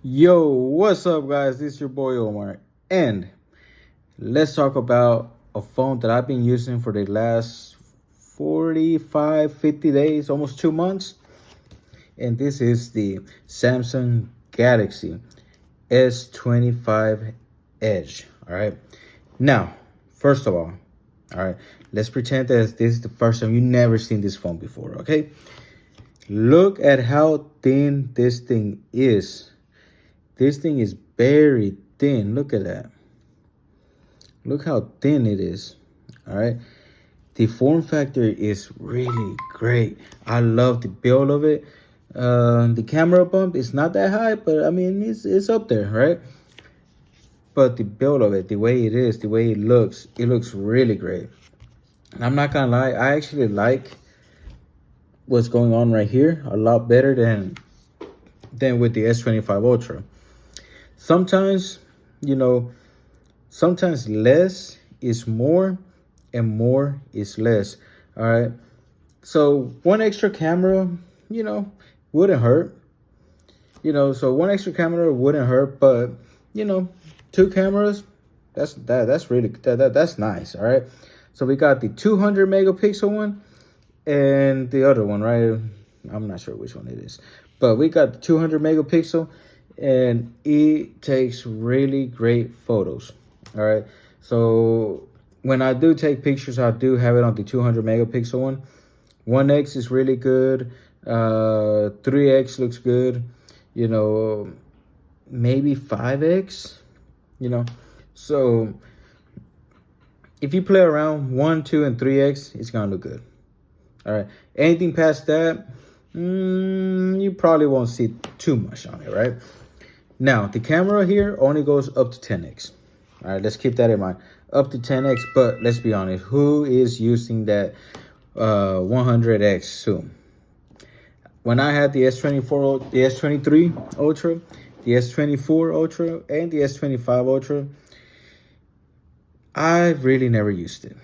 Yo, what's up, guys? This is your boy Omar, and let's talk about a phone that I've been using for the last 45, 50 days, almost 2 months. And this is the Samsung Galaxy S25 Edge. All right. Now, first of all right, let's pretend that this is the first time you've never seen this phone before. Okay. Look at how thin this thing is. This thing is very thin. Look at that. Look how thin it is. All right. The form factor is really great. I love the build of it. The camera bump is not that high, but I mean it's up there, right? But the build of it, the way it is, the way it looks really great. And I'm not gonna lie, I actually like what's going on right here a lot better than with the S25 Ultra. Sometimes, you know, sometimes less is more and more is less. All right. So one extra camera, wouldn't hurt. So one extra camera wouldn't hurt, but you know, two cameras, that's really that's nice. All right. So we got the 200 megapixel one and the other one, right? I'm not sure which one it is, but we got the 200 megapixel and it takes really great photos. All right. So when I do take pictures, I do have it on the 200 megapixel one. 1x is really good. 3x looks good. Maybe 5x. So if you play around 1, 2, and 3x, it's gonna look good. All right. Anything past that, you probably won't see too much on it, right? Now, the camera here only goes up to 10x. All right, let's keep that in mind. Up to 10x, but let's be honest. Who is using that 100x zoom? When I had the S24, the S23 Ultra, the S24 Ultra, and the S25 Ultra, I really never used it.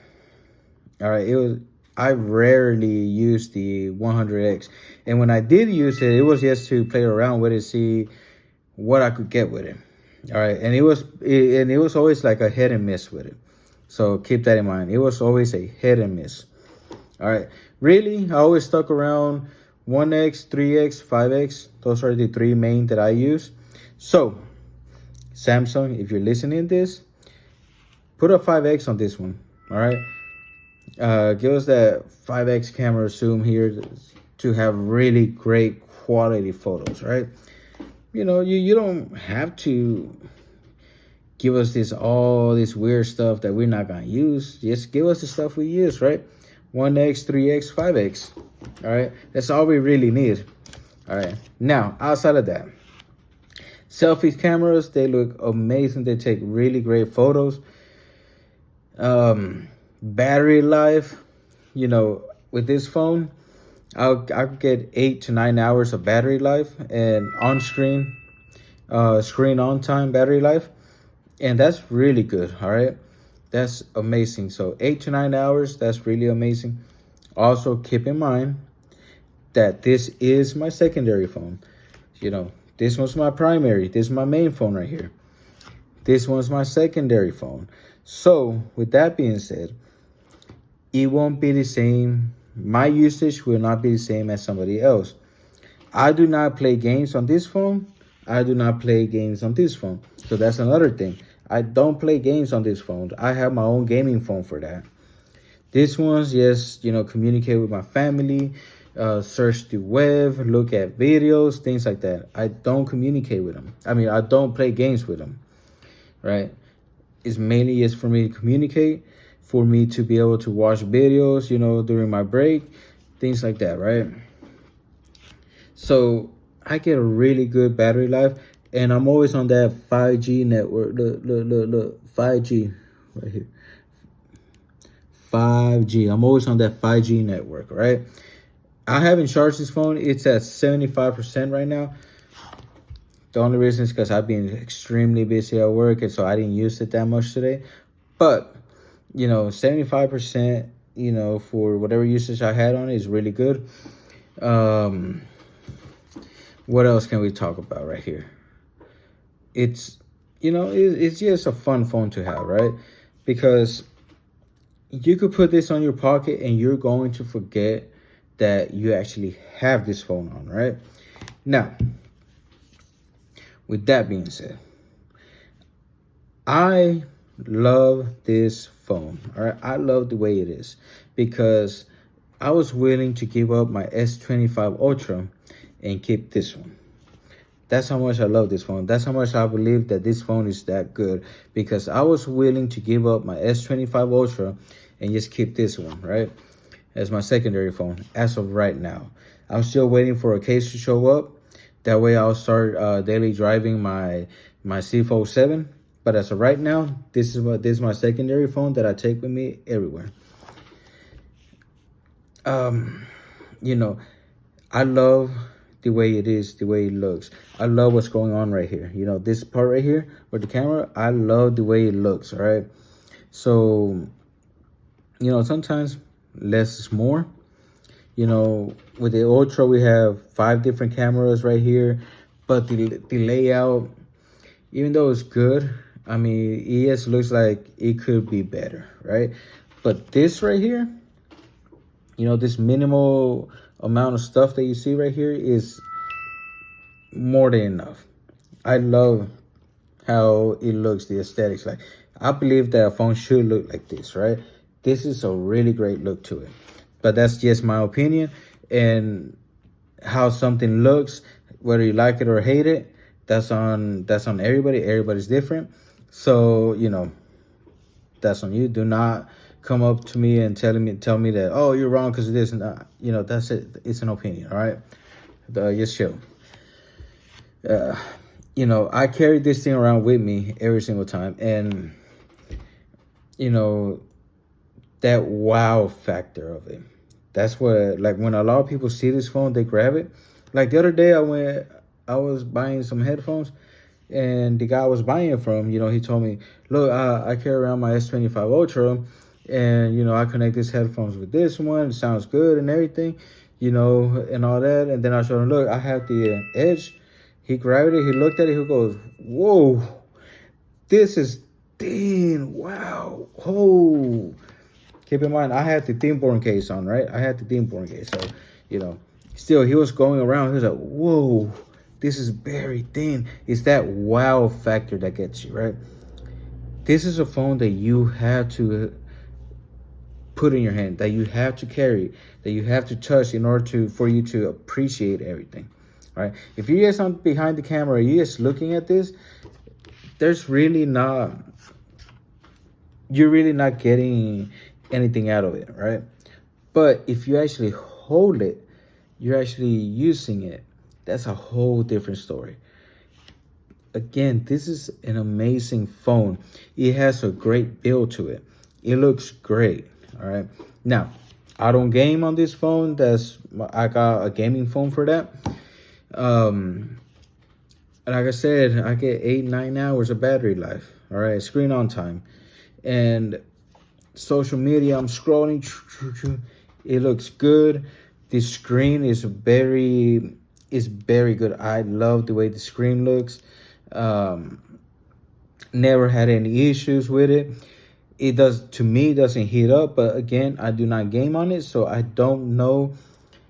All right, I rarely used the 100x, and when I did use it, it was just to play around with it, see what I could get with it. All right, and it was always like a hit and miss with it. So keep that in mind. It was always a hit and miss. All right, really, I always stuck around 1x, 3x, 5x. Those are the three main that I use. So Samsung, if you're listening to this, put a 5x on this one. All right. Give us that 5x camera zoom here to have really great quality photos, right? You don't have to give us all this weird stuff that we're not gonna use. Just give us the stuff we use, right? 1x, 3x, 5x. All right, that's all we really need. All right, now outside of that, selfie cameras, they look amazing. They take really great photos. Battery life, with this phone, I'll get 8 to 9 hours of battery life and on screen, screen on time battery life, and that's really good. All right, that's amazing. So 8 to 9 hours, that's really amazing. Also, keep in mind that this is my secondary phone. This one's my primary. This is my main phone right here. This one's my secondary phone. So with that being said, it won't be the same. My usage will not be the same as somebody else. I do not play games on this phone. I do not play games on this phone. So that's another thing. I don't play games on this phone. I have my own gaming phone for that. This one's just, communicate with my family, search the web, look at videos, things like that. I don't communicate with them. I mean, I don't play games with them, right? It's mainly just for me to communicate, for me to be able to watch videos, during my break, things like that, right? So I get a really good battery life, and I'm always on that 5G network. Look, 5G right here. 5G. I'm always on that 5G network, right? I haven't charged this phone. It's at 75% right now. The only reason is because I've been extremely busy at work, and so I didn't use it that much today. But 75%, for whatever usage I had on it is really good. What else can we talk about right here? it's, it's just a fun phone to have, right? Because you could put this on your pocket and you're going to forget that you actually have this phone on, right? Now, with that being said, I love this phone. All right, I love the way it is because I was willing to give up my S25 Ultra and keep this one. That's how much I love this phone. That's how much I believe that this phone is that good, because I was willing to give up my S25 Ultra and just keep this one, right, as my secondary phone as of right now. I'm still waiting for a case to show up. That way I'll start daily driving my C-Fold 7. But as of right now, this is my secondary phone that I take with me everywhere. You know, I love the way it is, the way it looks. I love what's going on right here. This part right here with the camera, I love the way it looks, all right? So, sometimes less is more. With the Ultra, we have 5 different cameras right here, but the layout, even though it's good, I mean, it just looks like it could be better, right? But this right here, this minimal amount of stuff that you see right here is more than enough. I love how it looks, the aesthetics. Like, I believe that a phone should look like this, right? This is a really great look to it. But that's just my opinion, and how something looks, whether you like it or hate it, that's on everybody. Everybody's different. So, that's on you. Do not come up to me and tell me that, oh, you're wrong because of this. And that's it. It's an opinion, all right? Just chill. I carry this thing around with me every single time, and that wow factor of it. That's what, like, when a lot of people see this phone, they grab it. Like the other day, I was buying some headphones, and the guy I was buying it from, he told me, look, I carry around my S25 Ultra, and, I connect these headphones with this one. It sounds good and everything, and all that. And then I showed him, look, I have the Edge. He grabbed it. He looked at it. He goes, whoa, this is thin. Wow. Oh. Keep in mind, I had the Thin-Born case on, right? I had the Thin-Born case. So, still, he was going around. He was like, whoa, this is very thin. It's that wow factor that gets you, right? This is a phone that you have to put in your hand, that you have to carry, that you have to touch in order for you to appreciate everything, right? If you're just on behind the camera, you're just looking at this, you're really not getting anything out of it, right? But if you actually hold it, you're actually using it, that's a whole different story. Again, this is an amazing phone. It has a great build to it. It looks great, all right? Now, I don't game on this phone. I got a gaming phone for that. Like I said, I get 8-9 hours of battery life, all right? Screen on time. And social media, I'm scrolling, it looks good. The screen is very good. I love the way the screen looks. Never had any issues with it. It doesn't heat up, but again, I do not game on it, so I don't know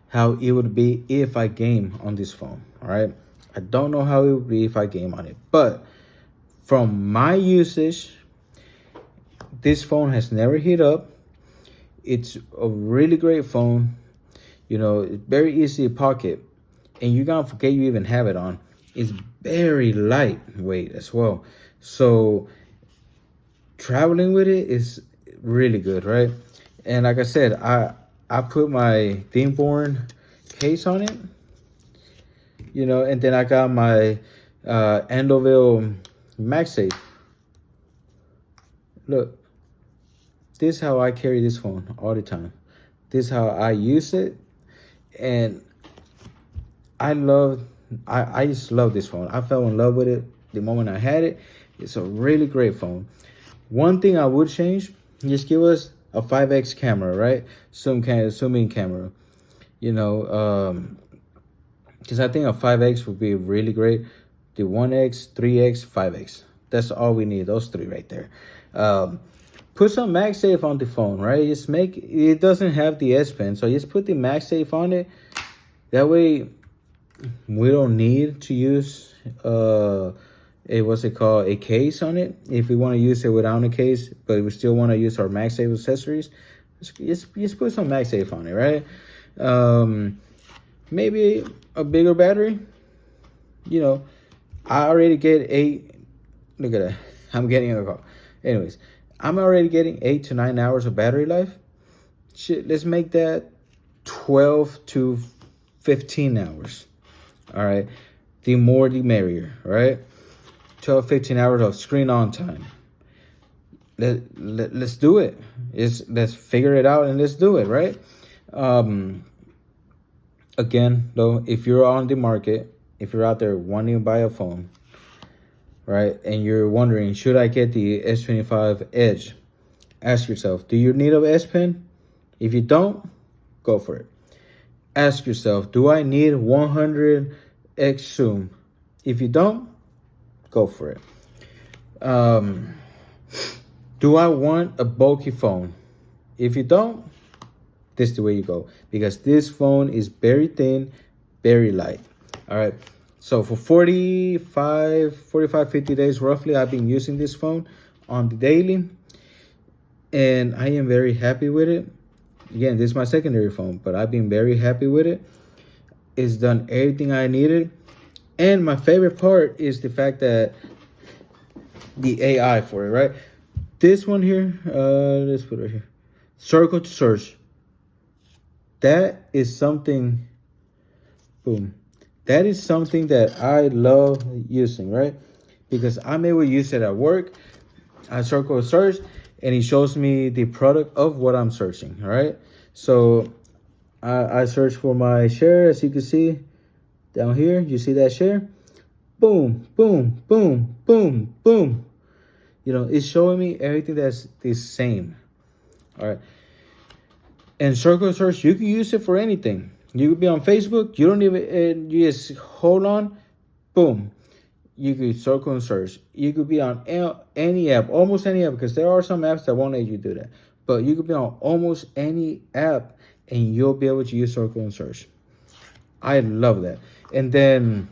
how it would be if I game on this phone, all right? I don't know how it would be if I game on it, but from my usage, this phone has never heat up. It's a really great phone. It's very easy to pocket, and you're gonna forget you even have it on. It's very lightweight as well. So traveling with it is really good, right? And like I said, I put my Thin-Born case on it, and then I got my Endoville MagSafe. Look. This is how I carry this phone all the time. This is how I use it. And I just love this phone. I fell in love with it the moment I had it. It's a really great phone. One thing I would change, just give us a 5x camera, right? Zoom in camera. Because I think a 5x would be really great. the 1X, 3X, 5X. That's all we need, those three right there. Put some MagSafe on the phone, right? Just make it doesn't have the S Pen, so just put the MagSafe on it. That way, we don't need to use a case on it. If we want to use it without a case, but we still want to use our MagSafe accessories, just put some MagSafe on it, right? Maybe a bigger battery. You know, I already get 8. Look at that. I'm getting a call. Anyways, I'm already getting 8 to 9 hours of battery life. Shit, let's make that 12 to 15 hours. All right. The more, the merrier, right? 12, 15 hours of screen on time. Let's do it. Let's figure it out and let's do it, right? Again, though, if you're on the market, if you're out there wanting to buy a phone, right, and you're wondering, should I get the S25 Edge? Ask yourself, do you need an S Pen? If you don't, go for it. Ask yourself, do I need 100x zoom? If you don't, go for it. Do I want a bulky phone? If you don't, this is the way you go, because this phone is very thin, very light. All right. So for 45, 50 days roughly, I've been using this phone on the daily, and I am very happy with it. Again, this is my secondary phone, but I've been very happy with it. It's done everything I needed. And my favorite part is the fact that the AI for it, right? This one here, let's put it right here. Circle to search. That is something, boom. That is something that I love using, right? Because I'm able to use it at work. I circle search, and it shows me the product of what I'm searching, all right? So I search for my share, as you can see down here. You see that share? Boom, boom, boom, boom, boom. You know, it's showing me everything that's the same, all right? And circle search, you can use it for anything. You could be on Facebook. You don't even, you just hold on. Boom. You could circle and search. You could be on any app, almost any app, because there are some apps that won't let you do that. But you could be on almost any app and you'll be able to use circle and search. I love that. And then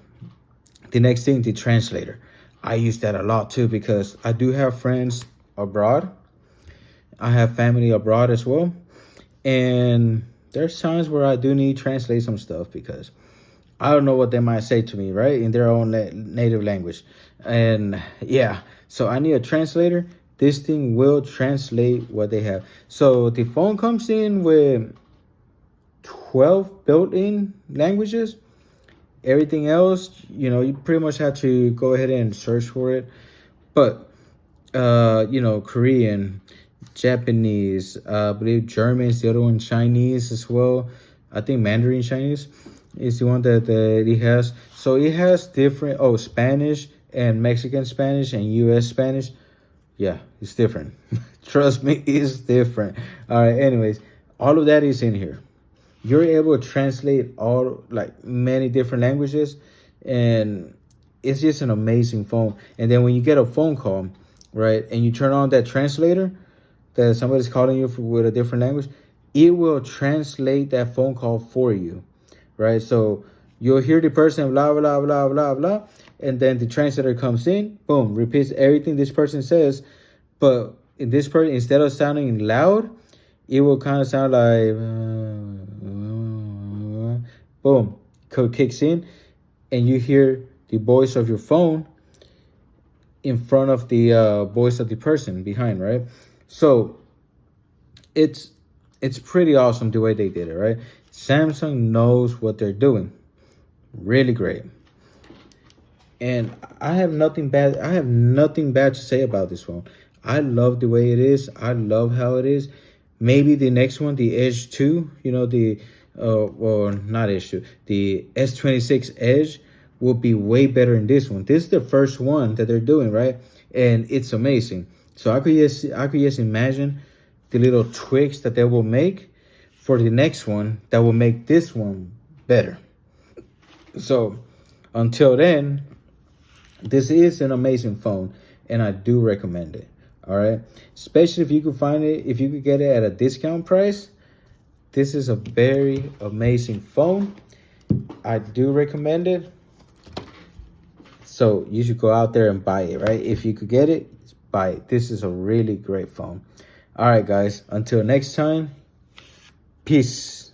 the next thing, the translator. I use that a lot too, because I do have friends abroad. I have family abroad as well. And there's times where I do need to translate some stuff because I don't know what they might say to me, right? In their own native language. And yeah, so I need a translator. This thing will translate what they have. So the phone comes in with 12 built-in languages. Everything else, you know, you pretty much have to go ahead and search for it. But, you know, Korean, Japanese, I believe German is the other one, Chinese as well. I think Mandarin Chinese is the one that it has. So it has different, Spanish and Mexican Spanish and US Spanish. Yeah, it's different. Trust me, it's different. All right, anyways, all of that is in here. You're able to translate many different languages, and it's just an amazing phone. And then when you get a phone call, right, and you turn on that translator, that somebody's calling you with a different language, it will translate that phone call for you, right? So you'll hear the person blah, blah, blah, blah, blah, and then the translator comes in, boom, repeats everything this person says, but in this person, instead of sounding loud, it will kind of sound like, boom, code kicks in, and you hear the voice of your phone in front of the voice of the person behind, right? So it's pretty awesome the way they did it, right? Samsung knows what they're doing. Really great. And I have nothing bad to say about this phone. I love the way it is. I love how it is. Maybe the next one, the Edge 2, you know, not Edge 2, the S26 Edge will be way better than this one. This is the first one that they're doing, right? And it's amazing. So I could just imagine the little tweaks that they will make for the next one that will make this one better. So until then, This is an amazing phone, and I do recommend it. All right, especially if you could find it, if you could get it at a discount price. This is a very amazing phone. I do recommend it. So you should go out there and buy it, right? If you could get it, buy it. This is a really great phone. All right, guys. Until next time, peace.